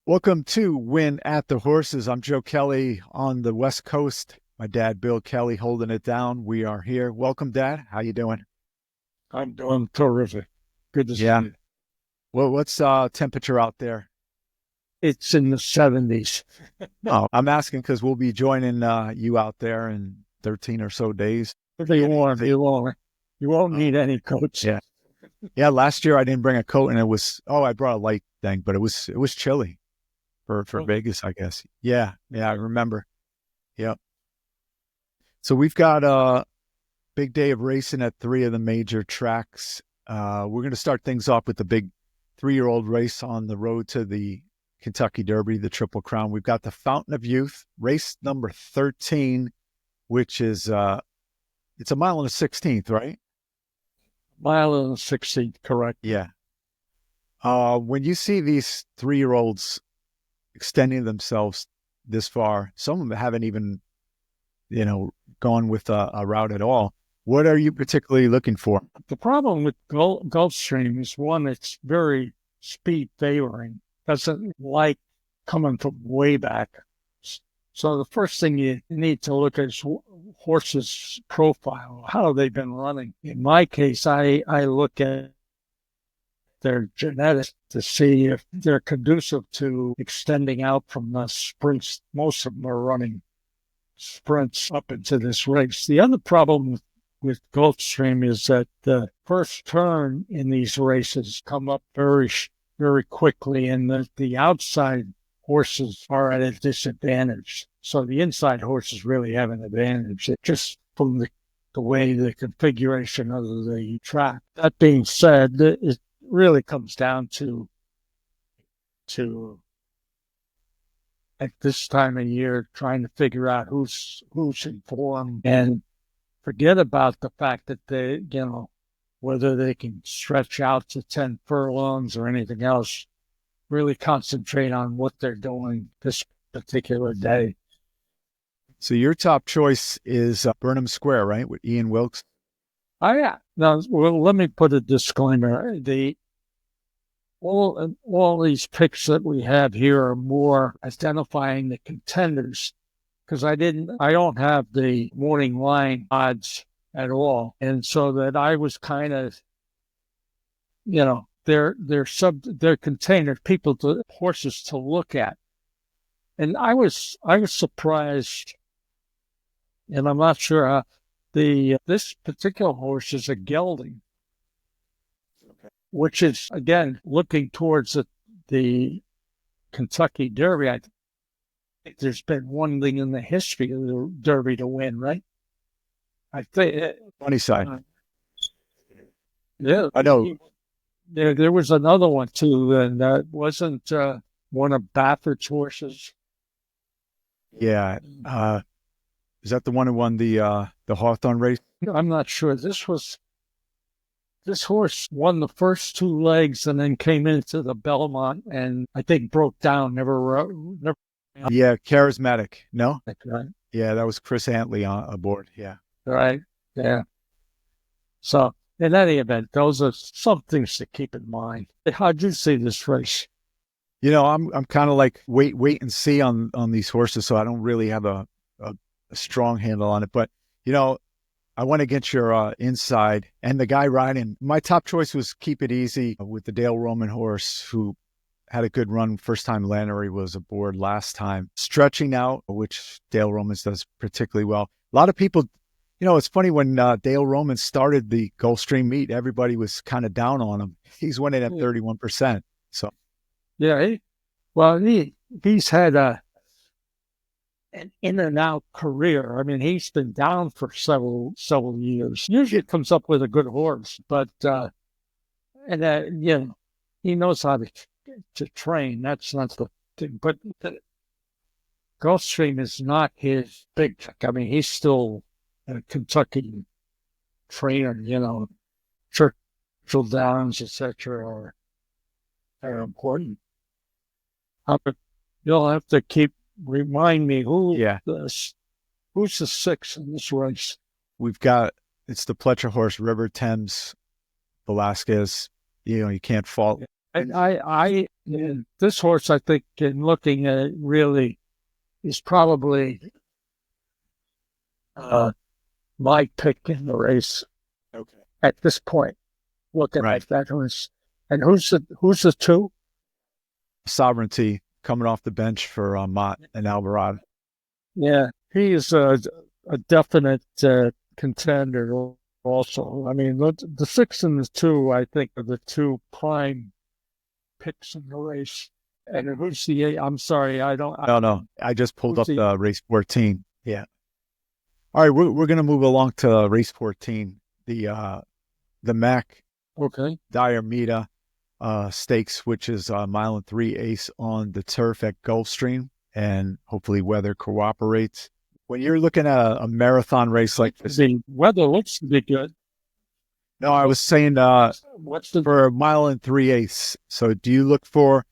Welcome to Win at the Horses. I'm Joe Kelley on the West Coast. My dad, Bill Kelley, holding it down. We are here. Welcome, Dad. How you doing? I'm doing terrific. Good to see Yeah. you. Well, what's temperature out there? It's in the 70s. Oh, I'm asking because we'll be joining you out there in 13 or so days. Pretty warm. You won't Oh, need any coats. yeah. Yeah. Last year I didn't bring a coat, and I brought a light thing, but it was chilly for Okay. Vegas, I guess. Yeah. Yeah. I remember. Yep. So we've got big day of racing at three of the major tracks. We're going to start things off with the big 3-year-old race on the road to the Kentucky Derby, the Triple Crown. We've got the Fountain of Youth, race number 13, which is it's a mile and a 16th, right? Mile and 60, correct. Yeah. When you see these 3-year-olds extending themselves this far, some of them haven't even, gone with a route at all. What are you particularly looking for? The problem with Gulfstream is one, it's very speed favoring. Doesn't like coming from way back. So the first thing you need to look at is horses' profile. How have they been running? In my case, I look at their genetics to see if they're conducive to extending out from the sprints. Most of them are running sprints up into this race. The other problem with Gulfstream is that the first turn in these races come up very quickly, and the outside horses are at a disadvantage. So the inside horses really have an advantage just from the way the configuration of the track. That being said, it really comes down to at this time of year trying to figure out who's in form and forget about the fact that whether they can stretch out to 10 furlongs or anything else. Really concentrate on what they're doing this particular day. So your top choice is Burnham Square, right, with Ian Wilkes? Oh yeah. Now, well, let me put a disclaimer. All these picks that we have here are more identifying the contenders because I don't have the morning line odds at all, and so that I was kind of, they're containers, horses to look at, and I was surprised, and I'm not sure how this particular horse is a gelding, which is again looking towards the Kentucky Derby. I think there's been one thing in the history of the Derby to win, right? I think. Funny side. Yeah, I know. there was another one too, and that wasn't one of Baffert's horses. Yeah. Is that the one who won the Hawthorne race? I'm not sure. This horse won the first two legs and then came into the Belmont and I think broke down. Never. Yeah, charismatic. No? Right. Yeah, that was Chris Antley aboard. Yeah. Right. Yeah. So in any event, those are some things to keep in mind. How'd you see this race? I'm kind of like wait and see on these horses, so I don't really have a strong handle on it. But I went against your inside and the guy riding. My top choice was Keep It Easy with the Dale Roman horse, who had a good run first time Lannery was aboard last time. Stretching Out, which Dale Romans does particularly well. A lot of people, it's funny when Dale Roman started the Gulfstream meet, everybody was kind of down on him. He's winning at 31%. So yeah, he's had an in and out career. I mean, he's been down for several years. Usually, it comes up with a good horse, but he knows how to train. That's not the thing. But Gulfstream is not his big trick. I mean, he's still a Kentucky trainer. Churchill Downs, etc., are important. But you'll have to remind me who's the six in this race. It's the Pletcher horse, River Thames Velasquez. You can't fault This horse, I think, in looking at it, really is probably my pick in the race. Okay. At this point, looking Right. at that horse. And who's the two? Sovereignty coming off the bench for Mott and Alvarado. Yeah, he is a definite contender also. I mean, the 6 and the 2, I think, are the two prime picks in the race. And who's the 8? I'm sorry, I don't. No. I just pulled up Who's the race 14. Yeah. All right, we're gonna move along to race 14, the Mac Okay. Diarmida Stakes, which is a 1.3 mile ace on the turf at Gulfstream, and hopefully weather cooperates. When you're looking at a marathon race like this, The weather looks to be good. no, I was saying What's the for a 1.3 mile ace. So do you look for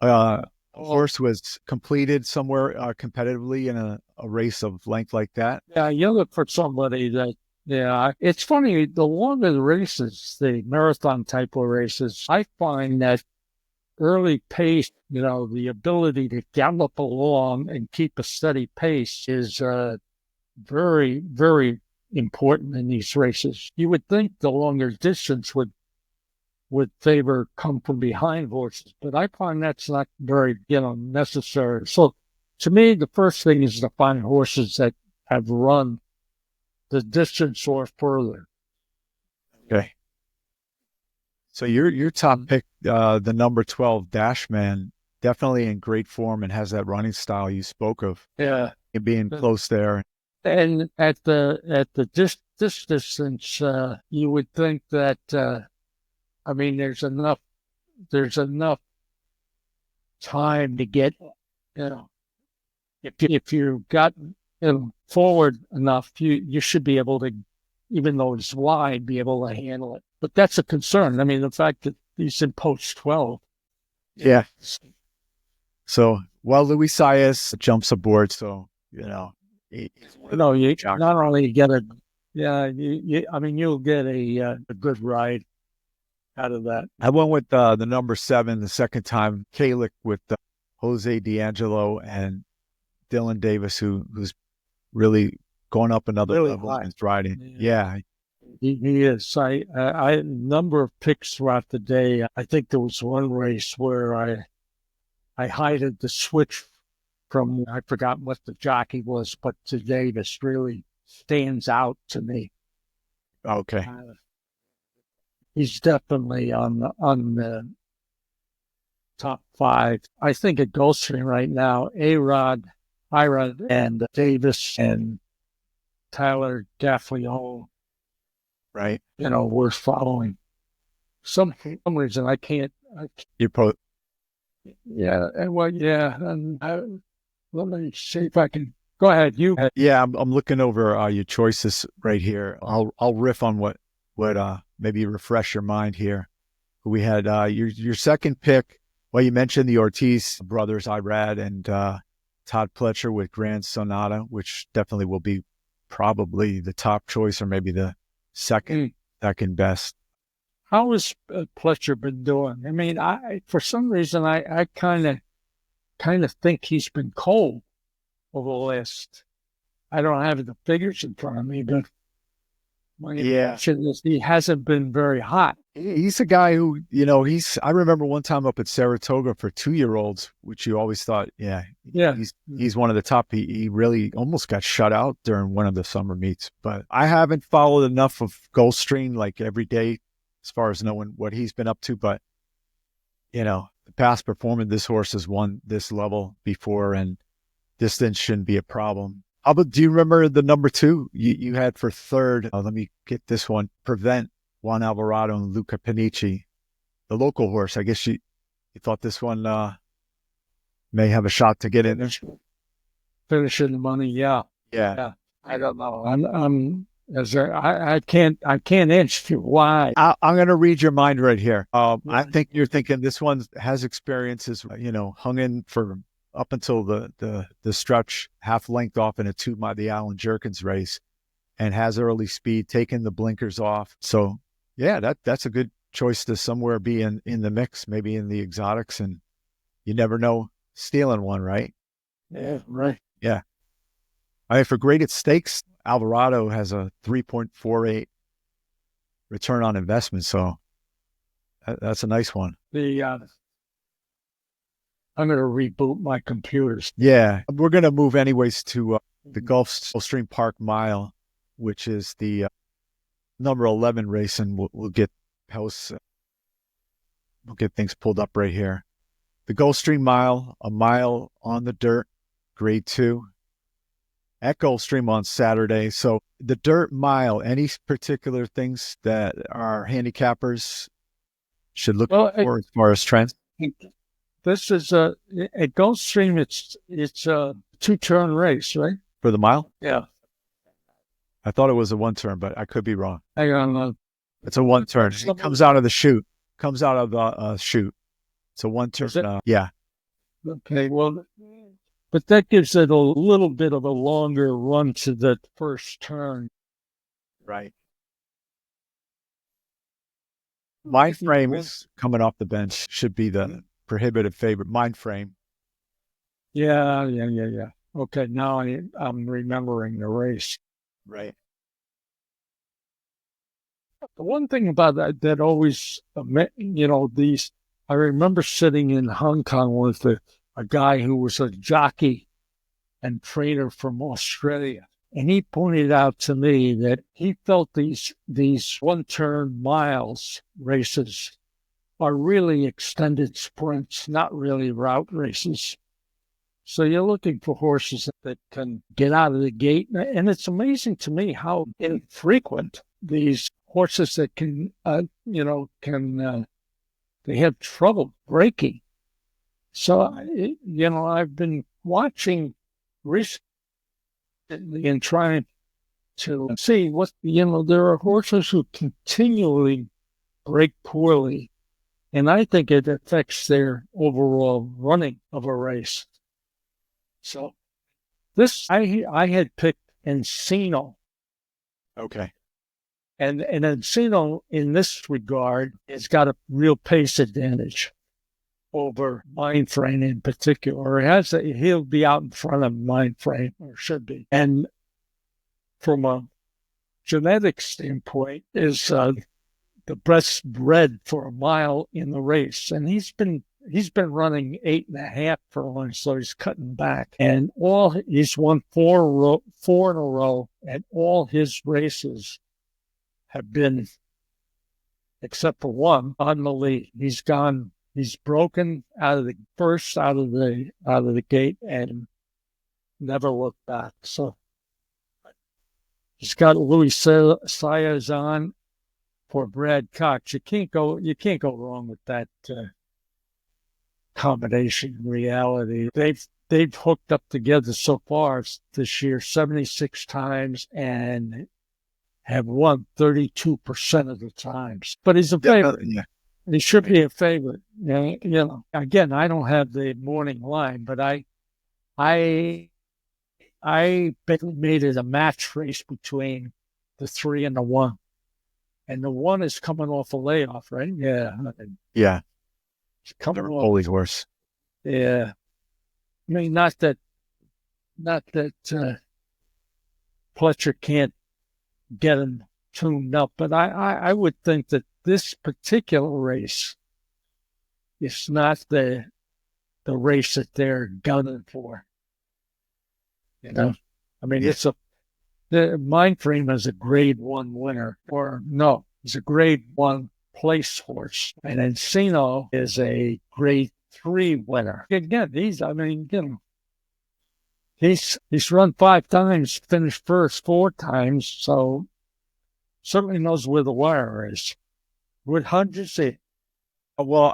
a horse was completed somewhere competitively in a race of length like that? Yeah, you look for somebody that, yeah, it's funny. The longer the races, the marathon type of races, I find that early pace, the ability to gallop along and keep a steady pace is very, very important in these races. You would think the longer distance would favor come from behind horses, but I find that's not very, necessary. So to me, the first thing is to find horses that have run the distance or further. Okay. So your top pick, the number 12 Dashman, definitely in great form and has that running style you spoke of. Yeah. And being close there. And at this distance, you would think that there's enough time to get, if you got forward enough, you should be able to, even though it's wide, be able to handle it. But that's a concern. I mean, the fact that he's in post 12. Yeah. So, Luis Saez jumps aboard. So, you not only get you'll get a good ride out of that. I went with the number 7 the second time, Kalick, with Jose D'Angelo and Dylan Davis, who's really going up another level in his riding. Yeah. He is. I number of picks throughout the day. I think there was one race where I hided the switch from, I forgot what the jockey was, but to Davis really stands out to me. Okay. He's definitely on the top 5. I think at Gulfstream right now, Irad, and Davis and Tyler Gaffalione, right? We're following. Some reason I can't. You put. Yeah, and let me see if I can. Go ahead. Yeah, I'm looking over your choices right here. I'll riff on what maybe refresh your mind here. We had your second pick. Well, you mentioned the Ortiz brothers, Irad and Todd Pletcher with Grand Sonata, which definitely will be probably the top choice or maybe the second best. How has Pletcher been doing? I mean, for some reason I kind of think he's been cold over the last. I don't have the figures in front of me, but my impression is he hasn't been very hot. He's a guy who, I remember one time up at Saratoga for 2-year-olds, which you always thought, he's one of the top. He really almost got shut out during one of the summer meets. But I haven't followed enough of Gulfstream like every day as far as knowing what he's been up to. But, the past performance, this horse has won this level before, and distance shouldn't be a problem. Do you remember the number 2 you had for third? Let me get this one. Prevent, Juan Alvarado and Luca Panici, the local horse. I guess you thought this one may have a shot to get in there. Finishing the money, yeah. I don't know. I can't answer you why. I'm going to read your mind right here. I think you're thinking this one has experiences, hung in for up until the stretch, half length off in a 2 mile, the Alan Jerkins race, and has early speed, taking the blinkers off. So yeah, that's a good choice to somewhere be in the mix, maybe in the exotics, and you never know stealing one, right? Yeah, right. Yeah. I mean, for graded stakes, Alvarado has a 3.48 return on investment. So that's a nice one. I'm going to reboot my computers. Yeah. We're going to move anyways to the Gulfstream Park Mile, which is the number 11 race, and we'll get things pulled up right here. The Gulfstream Mile, a mile on the dirt, grade 2 at Gulfstream on Saturday. So the dirt mile, any particular things that our handicappers should look for as far as trends? This is at Gulfstream. It's a 2-turn race, right? For the mile? Yeah. I thought it was a 1-turn, but I could be wrong. Hang on. It's a 1-turn. It comes out of the chute. Comes out of the chute. It's a 1-turn. Yeah. Okay. Well, but that gives it a little bit of a longer run to the first turn. Right. Mind Frame is coming off the bench. Should be the prohibitive favorite. Mind Frame. Yeah. Okay, now I'm remembering the race. Right. The one thing about that always, I remember sitting in Hong Kong with a guy who was a jockey and trainer from Australia. And he pointed out to me that he felt these 1-turn miles races are really extended sprints, not really route races. So you're looking for horses that can get out of the gate. And it's amazing to me how infrequent these horses that can they have trouble breaking. So, I've been watching recently and trying to see there are horses who continually break poorly. And I think it affects their overall running of a race. So I had picked Encino. Okay. And Encino, in this regard, has got a real pace advantage over Mind Frame in particular. He'll be out in front of Mind Frame, or should be. And from a genetic standpoint, is the best bred for a mile in the race. And he's been running 8.5 furlongs, so he's cutting back. And he's won 4 in a row, and all his races have been, except for one, on the lead. He's broken out of the gate and never looked back. So he's got Louis Sayers on for Brad Cox. You can't go wrong with that combination in reality. They've hooked up together so far this year 76 times and have won 32% of the times. But he's a favorite. Yeah. He should be a favorite. Again, I don't have the morning line, but I made it a match race between the 3 and the 1. And the 1 is coming off a layoff, right? Yeah. Yeah. It's coming off. Holy horse. Yeah. I mean, not that Pletcher can't get him tuned up, but I would think that this particular race is not the race that they're gunning for. I mean, the Mind Frame is a grade 1 winner, he's a grade 1 place horse, and Encino is a grade 3 winner. Again, he's run 5 times, finished first 4 times, so certainly knows where the wire is. How'd you see? Well,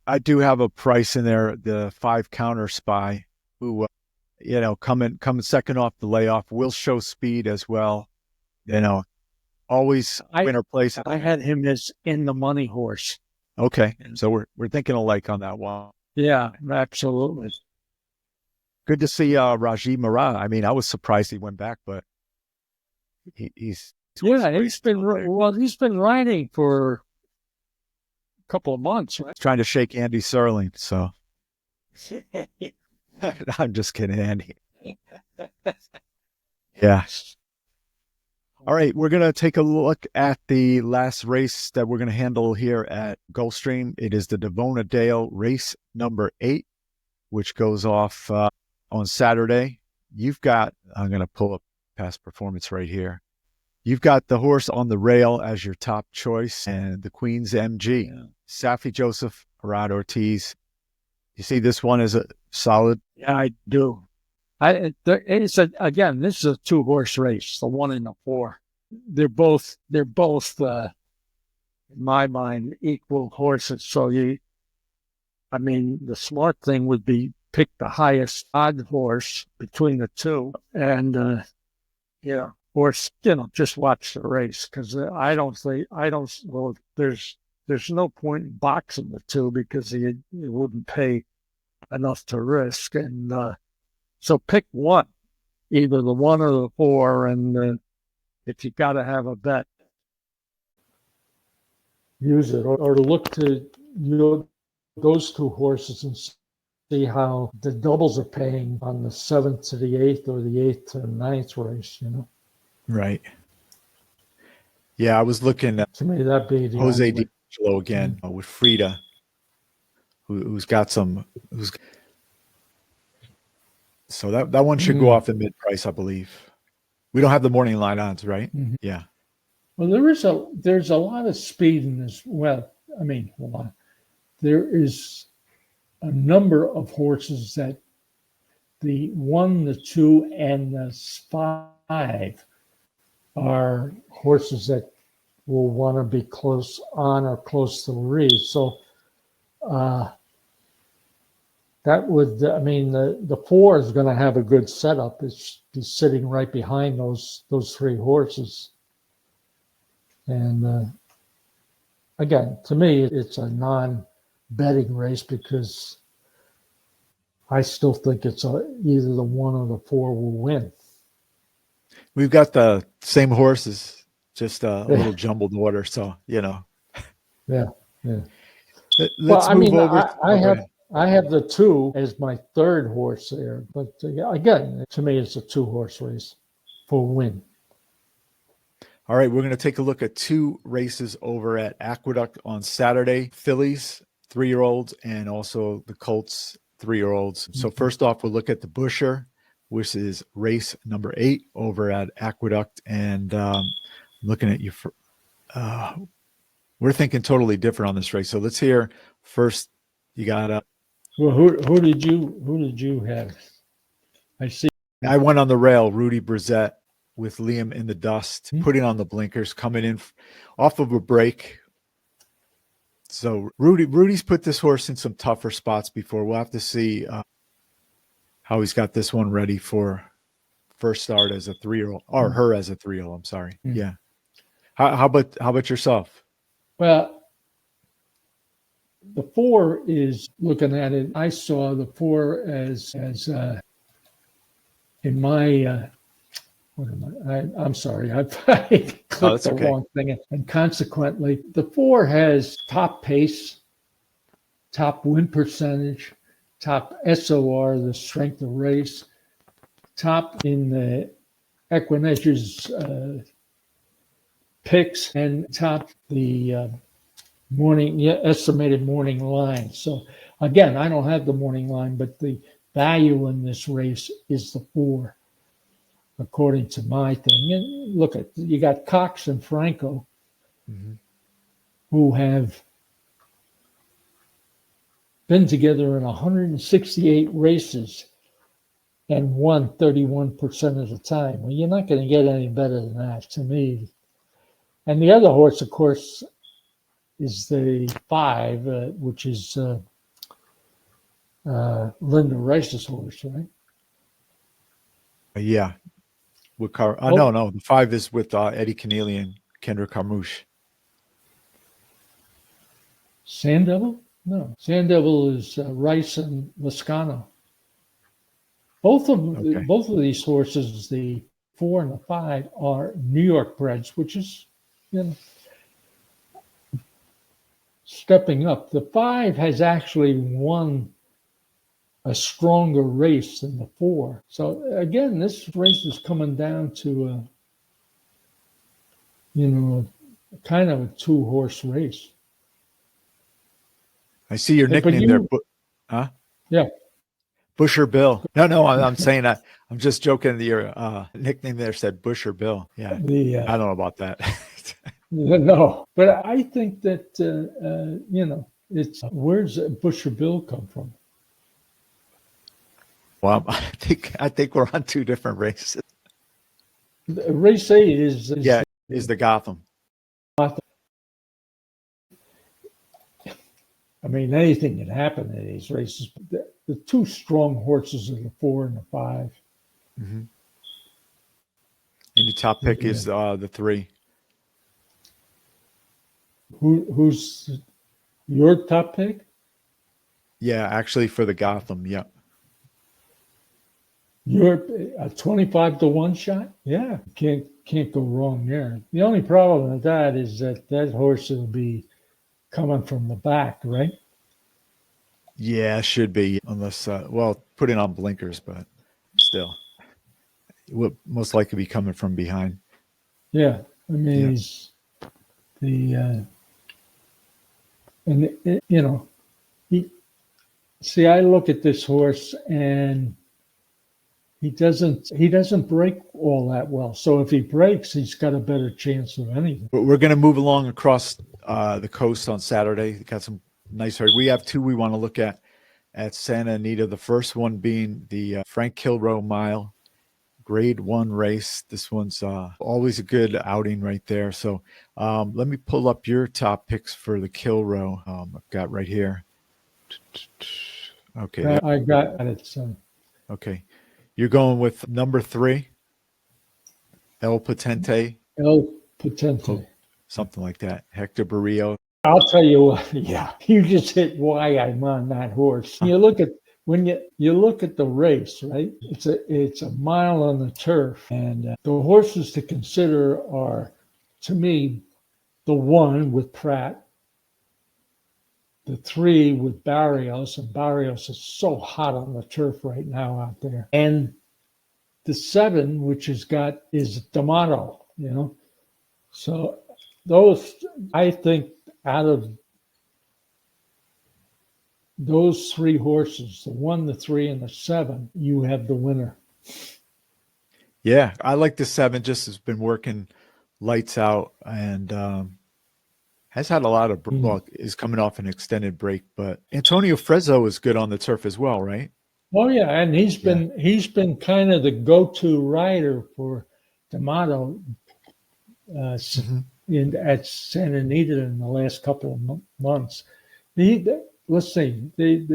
I do have a price in there, the 5 Counter Spy, who coming second off the layoff, will show speed as well. Always winner place. I had him as in the money horse. Okay, so we're thinking alike on that one. Yeah, absolutely. Good to see Raji Marat. I mean, I was surprised he went back, but he's been riding for couple of months, right? Trying to shake Andy Serling. So I'm just kidding, Andy. Yeah. All right, we're going to take a look at the last race that we're going to handle here at Gulfstream. It is the Devona Dale race number 8, which goes off on Saturday. I'm going to pull up past performance right here. You've got the horse on the rail as your top choice, and the Queen's MG. Yeah. Safi Joseph, Arad Ortiz. You see this one as a solid? Yeah, I do. Again, this is a 2-horse race, the 1 and the 4. They're both, in my mind, equal horses. So the smart thing would be pick the highest odd horse between the two, and or just watch the race, because there's no point in boxing the two, because it wouldn't pay enough to risk, and so pick one, either the 1 or the 4, and if you got to have a bet, use it, or look to those 2 horses and see how the doubles are paying on the 7th to the 8th, or the 8th to the 9th race. Right. Yeah, I was looking at, to me, that'd be the Jose D'Angelo again with Frida, who's got some. So that one should go off in mid-price, I believe. We don't have the morning line odds, right? Mm-hmm. Yeah. Well, there's a lot of speed in this. Well, hold on. There is a number of horses that the 1, the 2, and the 5 are horses that will want to be close on or close to the lead. So that would, the 4 is going to have a good setup. It's sitting right behind those 3 horses. And again, to me, it's a non-betting race, because I still think it's either the 1 or the 4 will win. We've got the same horses, just a little jumbled order. So, Yeah. Let's move over. I have the 2 as my 3rd horse there, but again, to me, it's a 2-horse race for a win. All right, we're going to take a look at 2 races over at Aqueduct on Saturday. Fillies, 3-year-olds, and also the Colts, 3-year-olds. So first off, we'll look at the Busher, which is race number 8 over at Aqueduct. And looking at you for, we're thinking totally different on this race. So let's hear first. You got well, who did you have? I see. I went on the rail, Rudy Brissett with Liam in the dust, putting on the blinkers, coming in off of a break. So Rudy's put this horse in some tougher spots before. We'll have to see how he's got this one ready for first start as a 3-year-old, or her as a 3-year-old. I'm sorry. Yeah. How about yourself? Well, the 4 is, looking at it, I saw the 4 as in my I'm sorry, I clicked the wrong thing, and consequently, the 4 has top pace, top win percentage, top SOR, the strength of race, top in the Equinedge's picks, and top the estimated morning line. So again, I don't have the morning line, but the value in this race is the 4. According to my thing. And look, you got Cox and Franco, who have been together in 168 races and won 31% of the time. Well, you're not going to get any better than that, to me. And the other horse, of course, is the 5, which is Linda Rice's horse, right? Yeah. With no, the 5 is with Eddie Keneally and Kendrick Carmouche. Sand Devil? No, Sand Devil is Rice and Lascano. Both of these horses, the 4 and the 5, are New York breds, which is, stepping up. The 5 has actually won a stronger race than the 4. So again, this race is coming down to kind of a 2-horse race. I see your But nickname there. Huh? Yeah. Busher Bill. No, I'm saying that. I'm just joking. Your nickname there said Busher Bill. Yeah. I don't know about that. No, but I think that, it's where's Busher Bill come from? Well, I think we're on 2 different races. Race 8 is the Gotham. I mean, anything can happen in these races. The 2 strong horses are the 4 and the 5. Mm-hmm. And your top pick is the 3. Who's your top pick? Yeah, actually for the Gotham. Yeah. You're a 25-1 shot? Yeah, can't go wrong there. The only problem with that is that horse will be coming from the back, right? Yeah, should be, unless putting on blinkers, but still, it will most likely be coming from behind. Yeah, I mean, he's I look at this horse and he doesn't break all that well. So if he breaks, he's got a better chance of anything. But we're going to move along across the coast on Saturday. Got some nice races. We have 2 we want to look at Santa Anita. The first one being the Frank Kilroe Mile, Grade 1 race. This one's always a good outing right there. So let me pull up your top picks for the Kilroe. I've got right here. Okay. I got it, son. Okay. You're going with number 3, El Potente. El Potente. Something like that. Hector Barrio. I'll tell you what, yeah, you just hit why I'm on that horse. You look at when you look at the race, right? It's a mile on the turf, and the horses to consider are, to me, the 1 with Pratt, the 3 with Barrios, and Barrios is so hot on the turf right now out there, and the 7, which is D'Amato, So those, I think, out of those 3 horses, the 1, the 3, and the 7, you have the winner. Yeah, I like the 7. Just has been working lights out and has had a lot of is coming off an extended break. But Antonio Frezzo is good on the turf as well, right? Oh yeah, and he's been kind of the go-to rider for D'Amato at Santa Anita in the last couple of months. Let's see, they've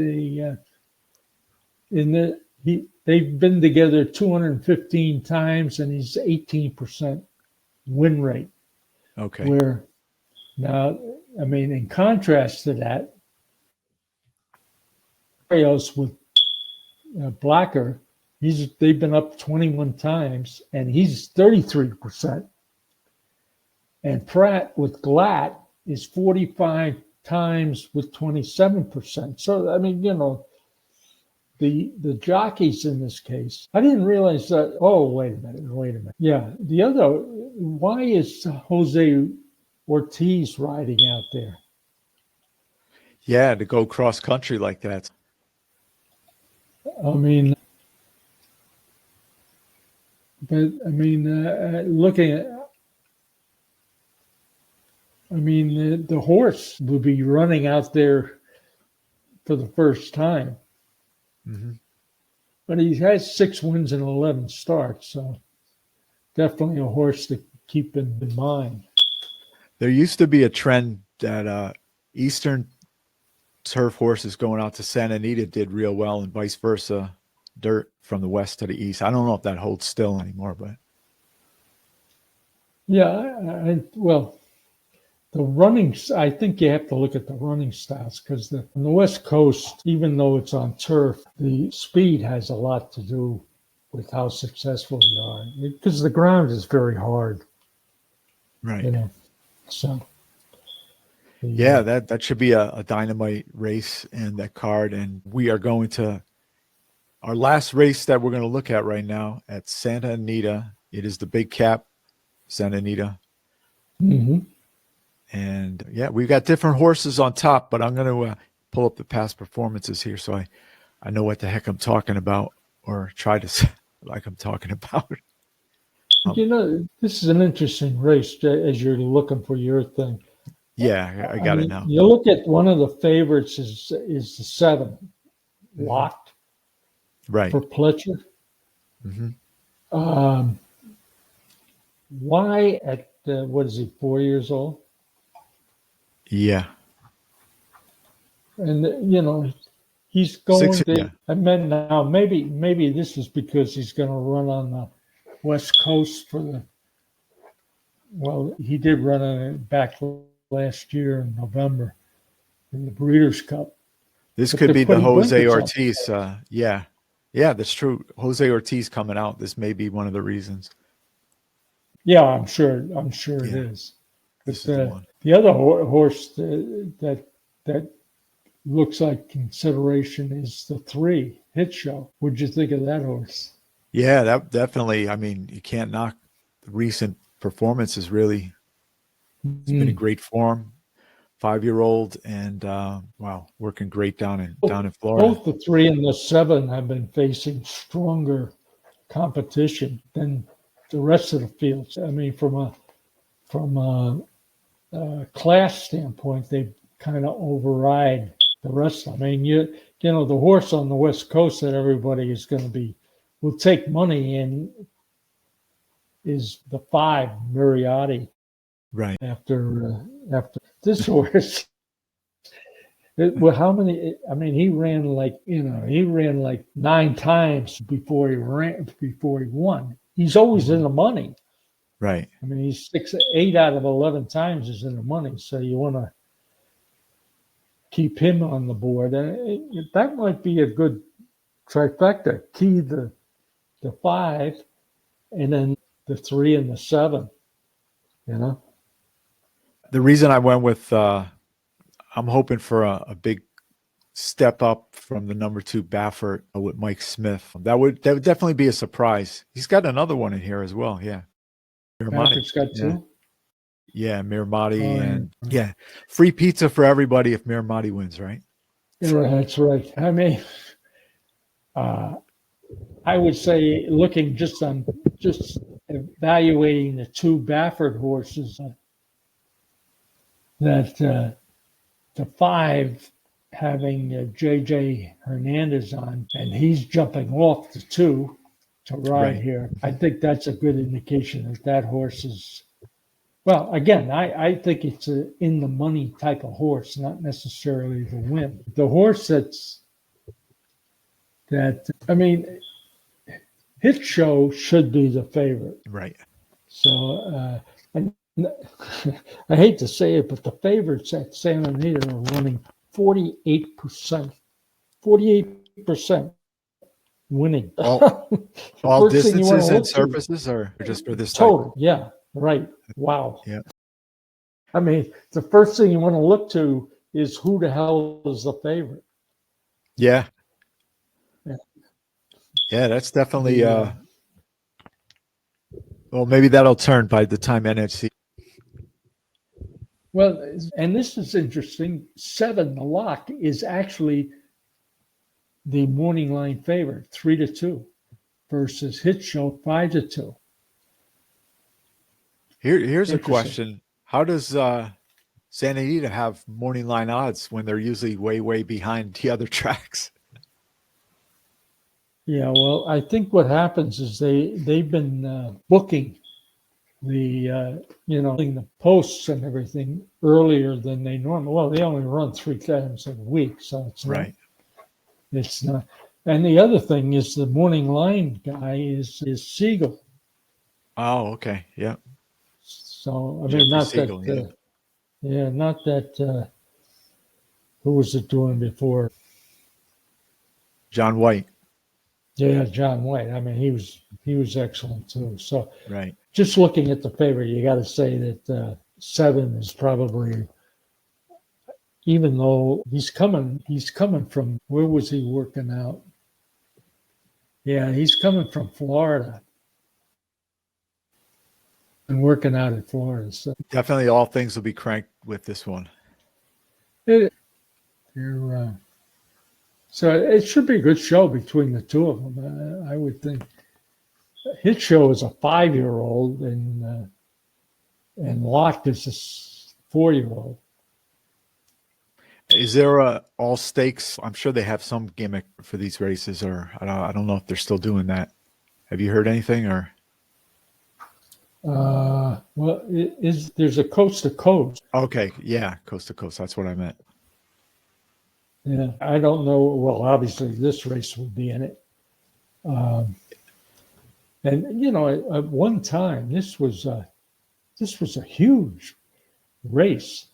been together 215 times, and he's 18% win rate. Okay. Where now, I mean, in contrast to that, Barrios with Blacker, they've been up 21 times, and he's 33%. And Pratt with Glatt is 45 times with 27%. So, I mean, the jockeys in this case, I didn't realize that. Oh, wait a minute. Yeah, why is Jose Ortiz riding out there? Yeah, to go cross country like that. I mean, looking at, the horse would be running out there for the first time. Mm-hmm. But he has 6 wins and 11 starts, so definitely a horse to keep in mind. There used to be a trend that Eastern turf horses going out to Santa Anita did real well, and vice versa, dirt from the west to the east. I don't know if that holds still anymore, but yeah, well, the running, I think you have to look at the running stats, because on the West Coast, even though it's on turf, the speed has a lot to do with how successful you are, because the ground is very hard. Right. So. Yeah, that should be a dynamite race in that card. And we are going to our last race that we're going to look at right now at Santa Anita. It is the Big Cap Santa Anita. Mm-hmm. And yeah, we've got different horses on top, but I'm going to pull up the past performances here so I know what the heck I'm talking about, or try to say like I'm talking about. This is an interesting race as you're looking for your thing. Yeah, I got it now. You look at one of the favorites is the 7, Locked, Right. for Pletcher. Mm-hmm. Why at, what is he, 4 years old? Yeah. And, he's going 6, to, yeah. I mean, now maybe this is because he's going to run on the West Coast he did run on it back last year in November in the Breeders' Cup. This But could they're be the putting Jose blinkers on. Ortiz. Yeah. Yeah, that's true. Jose Ortiz coming out. This may be one of the reasons. Yeah, I'm sure it Yeah. is. But This is the one. the other horse that looks like consideration is the 3, Hit Show. What'd you think of that horse? Yeah, that definitely. I mean, you can't knock the recent performances. Really, it's been in great form. 5-year-old, and wow, working great down in Florida. Both the 3 and the 7 have been facing stronger competition than the rest of the fields. I mean, from a class standpoint, they kind of override the rest of them. I mean, the horse on the West Coast that everybody is going to will take money in is the 5, Mariotti. Right. After this horse, well, how many? I mean, he ran like 9 times before he won. He's always in the money. Right. I mean, he's 8 out of 11 times is in the money. So you want to keep him on the board, and that might be a good trifecta. Key the 5, and then the 3 and the 7. The reason I went with, I'm hoping for a big step up from the number 2 Baffert with Mike Smith. That would definitely be a surprise. He's got another one in here as well. Yeah. Baffert's got 2. Yeah, Miramati, and free pizza for everybody if Miramati wins, right? Yeah, that's right. I mean, I would say looking just evaluating the 2 Baffert horses, that the 5 having J.J. Hernandez on, and he's jumping off the 2 to ride here. I think that's a good indication that horse is. Well, again, I think it's a in the money type of horse, not necessarily the win. The horse Hit Show should be the favorite. Right. So, I hate to say it, but the favorites at Santa Anita are running 48%. 48% winning. All distances and surfaces, or just for this total? type? Yeah. Right. Wow. Yeah. I mean, the first thing you want to look to is who the hell is the favorite. Yeah. Yeah, that's definitely. Well, maybe that'll turn by the time NHC. Well, and this is interesting. 7, the Lock, is actually the morning line favorite, 3-2, versus Hit Show 5-2. Here's a question: how does Santa Anita have morning line odds when they're usually way behind the other tracks? Yeah, well, I think what happens is they've been booking the posts and everything earlier than they normally. Well, they only run 3 times a week, so it's right. It's not. And the other thing is the morning line guy is Siegel. Oh, okay, yeah. So I mean, not Siegel, that. Not that. Who was it doing before? John White. Yeah, John White. I mean, he was excellent too. So right. Just looking at the favorite, you got to say that 7 is probably even though he's coming from, where was he working out? Yeah, he's coming from Florida and working out in Florida. So Definitely all things will be cranked with this one. it, so it should be a good show between the two of them. I would think. His show is a 5-year-old, and Locke is a 4-year-old. Is there a all stakes? I'm sure they have some gimmick for these races, or I don't know if they're still doing that. Have you heard anything? Or Well, there's a coast to coast. okay, yeah, coast to coast. That's what I meant. Yeah, I don't know. Well, obviously this race will be in it. And you know, at one time this was a huge race.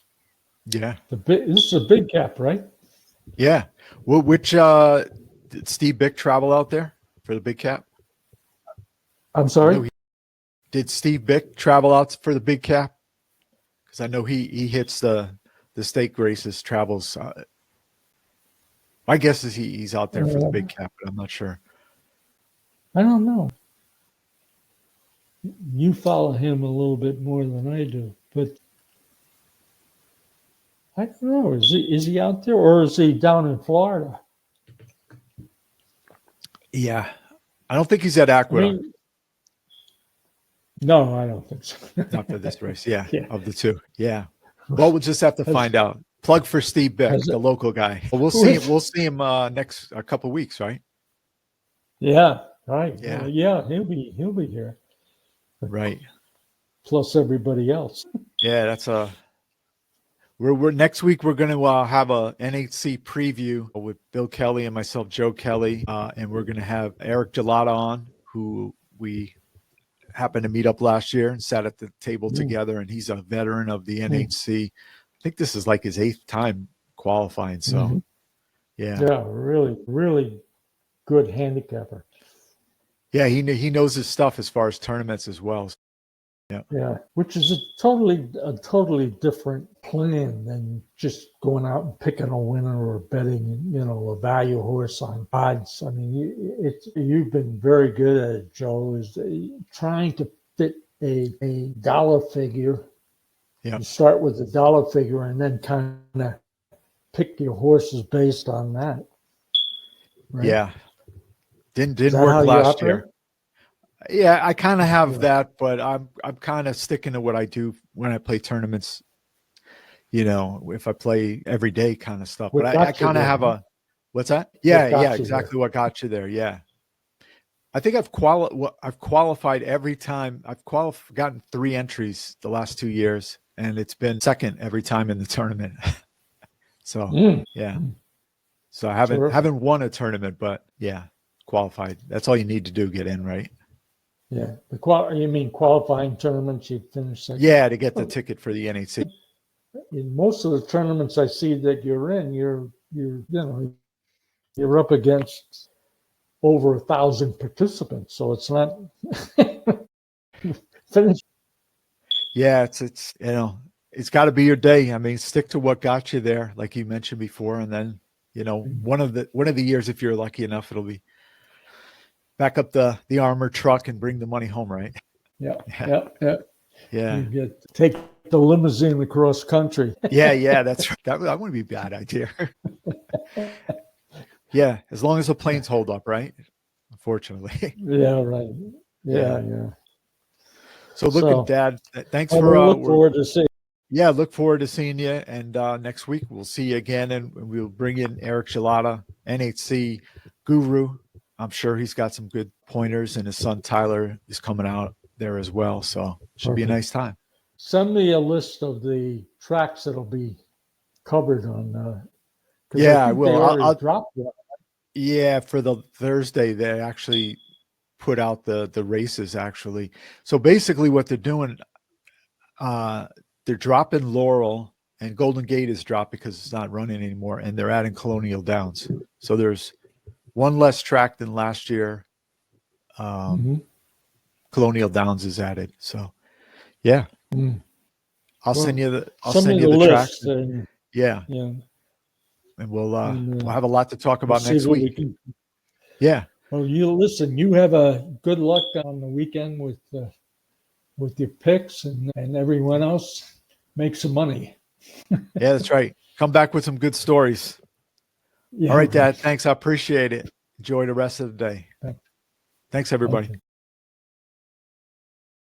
Yeah, This is a big cap, right? yeah. Well, which did Steve Bick travel out there for the big cap? I'm sorry. Did Steve Bick travel out for the big cap? Because I know he hits the stake races, travels. My guess is he's out there for the big cap, but I'm not sure. I don't know. You follow him a little bit more than I do, but I don't know. Is he out there, or is he down in Florida? Yeah, I don't think he's at Aqueduct. No, I don't think so. Not for this race. Yeah, Yeah. of the two. Yeah. Well, we'll just have to find out. Plug for Steve Bick, the local guy. Well, we'll see. We'll see him next a couple of weeks, right? Yeah. Right. Yeah. Yeah. He'll be here. Right. Plus everybody else. Yeah, that's we're next week we're going to have a NHC preview with Bill Kelley and myself, Joe Kelley, and we're going to have Eric Gelata on, who we happened to meet up last year and sat at the table together, and he's a veteran of the NHC. I think this is like his 8th time qualifying. So, yeah, really good handicapper. Yeah, he knows his stuff as far as tournaments as well. Yeah, which is a totally different plan than just going out and picking a winner or betting, a value horse on odds. I mean, you've been very good at it, Joe, is trying to fit a dollar figure. Yeah. You start with the dollar figure and then kind of pick your horses based on that. Right? Yeah. Didn't work last year. Yeah, I kind of have that, but I'm kind of sticking to what I do when I play tournaments. If I play every day kind of stuff. But I kind of have a what's that? Yeah, exactly what got you there. Yeah. I think I've qualified every time. I've gotten 3 entries the last 2 years, and it's been second every time in the tournament. So yeah. So I haven't won a tournament, but yeah, qualified. That's all you need to do, get in, right? Yeah. You mean qualifying tournaments you finish second? Yeah, to get the ticket for the NHC. In most of the tournaments I see that you're in, you're up against over 1,000 participants, so it's not finished. Yeah, it's got to be your day. I mean, stick to what got you there, like you mentioned before, and then one of the years, if you're lucky enough, it'll be back up the armored truck and bring the money home, right? Yeah. You take the limousine across country. Yeah, that's right. That wouldn't be a bad idea. Yeah, as long as the planes hold up, right? Unfortunately. Yeah, right. Yeah. So look at Dad. Thanks for look forward to seeing. Yeah, look forward to seeing you. And next week we'll see you again, and we'll bring in Eric Gelata, NHC guru. I'm sure he's got some good pointers, and his son Tyler is coming out there as well. So it should be a nice time. Send me a list of the tracks that'll be covered on. Yeah, I will. I'll drop that. Yeah, for the Thursday they actually put out the races actually. So basically, what they're doing, they're dropping Laurel, and Golden Gate is dropped because it's not running anymore, and they're adding Colonial Downs. So there's one less track than last year. Colonial Downs is added. So, yeah, I'll send you the tracks. Yeah. Yeah. And we'll And have a lot to talk we'll about see next what we week. can. Yeah. Well, you listen. You have a good luck on the weekend with your picks, and everyone else make some money. Yeah, that's right. Come back with some good stories. Yeah. All right, Okay. Dad. Thanks. I appreciate it. Enjoy the rest of the day. Thanks, everybody. Okay.